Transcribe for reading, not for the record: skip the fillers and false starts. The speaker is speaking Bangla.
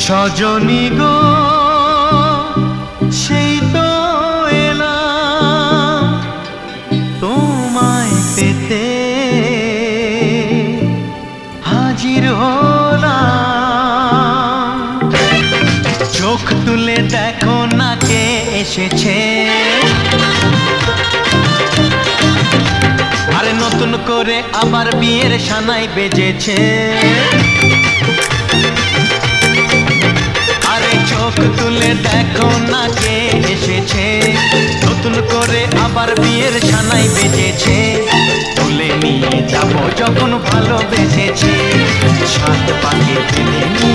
সজনী গো সেই তো এলাম তোমায় পেতে, হাজির হলাম। চোখ তুলে দেখো না কে এসেছে, আরে নতুন করে আবার বিয়ের সানাই বেজেছে। আরে চোখ তুলে দেখো না কে এসেছে, নতুন করে আবার বিয়ের সানাই বেজেছে। তুলে নিয়ে যাবো যখন ভালোবেসেছি, সাত পাকে তুলে নিয়ে